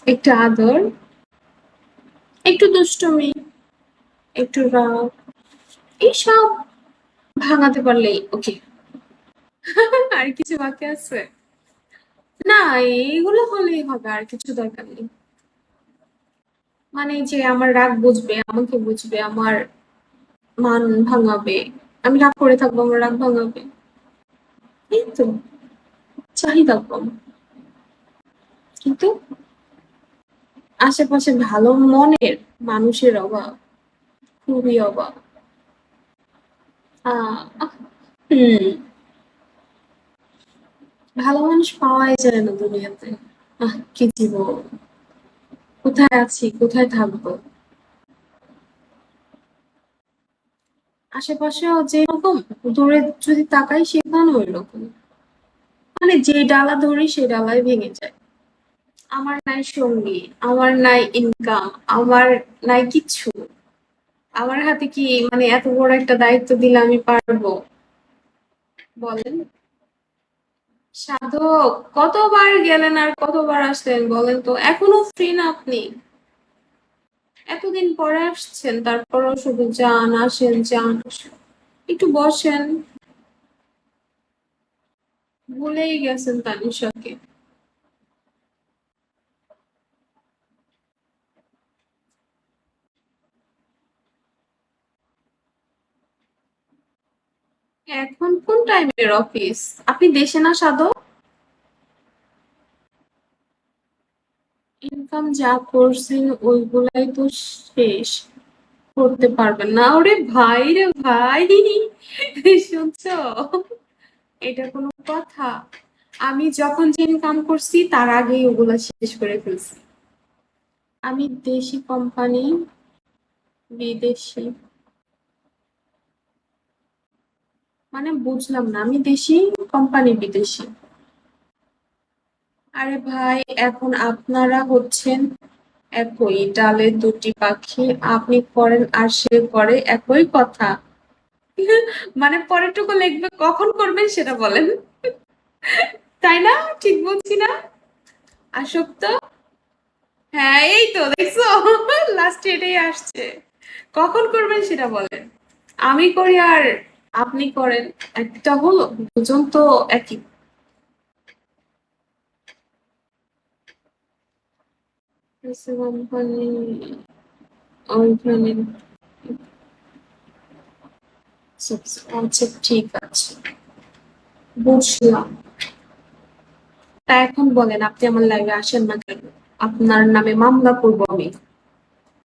একটু আদর, একটু দুষ্টুমি, একটু রাগ, এইসব ভাঙাতে পারলেই ওকে। আর কিছু বাকি আছে? না, এইগুলো হলেই হবে, আর কিছু দরকার নেই। মানে যে আমার রাগ বুঝবে, আমাকে বুঝবে, আমার মান ভাঙাবে, আমি রাগ করে থাকবো, আমার রাগ ভাঙাবে, এই তো চাহিদা কম। কিন্তু আশেপাশে ভালো মনের মানুষের অভাব, খুবই অভাব। আহ হুম, ভালো মানুষ পাওয়াই যায় না দুনিয়াতে। কি জীবন, কোথায় আছি, কোথায় থাকবো। আশেপাশেও যেরকম, দূরে যদি তাকাই সেখানেও ওইরকম। মানে যে ডালা ধরি সে ডালাই ভেঙে যায়। আমার নাই সঙ্গী, আমার নাই ইনকাম, আমার নাই কিচ্ছু। আমার হাতে কি মানে এত বড় একটা দায়িত্ব দিলে আমি পারবো? বলেন। সাধক, কতবার গেলেন আর কতবার আসলেন বলেন তো, এখনো ফ্রি না আপনি? এতদিন পরে আসছেন, তারপরও শুধু যান আসেন যান আসেন। একটু বসেন। ভুলেই গেছেন তানিশাকে। এখন কোন টাইমের অফিস? আপনি দেশে না সাধক? ইনকাম যা করছেন ওইগুলাই তো শেষ করতে পারবেন না। ওরে ভাই রে ভাই, শুনছো? এটা কোনো কথা? আমি যখন যে ইনকাম করছি তার আগেই ওগুলা শেষ করে ফেলছি। আমি দেশি কোম্পানি, বিদেশি, মানে বুঝলাম না, আমি দেশি কোম্পানি বিদেশি। আরে ভাই, এখন আপনারা হচ্ছেন একই ডালে দুটি পাখি, আপনি করেন আর সে করে একই কথা। মানে পরেরটুকু লিখবে, কখন করবেন সেটা বলেন। তাই না? ঠিক বলছি না? আসক্ত। হ্যাঁ, এই তো দেখছো, লাস্টে এটাই আসছে। কখন করবেন সেটা বলেন। আমি করি আর আপনি করেন, একটা হলো? দুজন তো একই। কোম্পানি ওইখানে। আচ্ছা ঠিক আছে, বুঝলাম। তা এখন বলেন, আপনি আমার লাইভে আসেন না কেন? আপনার নামে মামলা করবো আমি।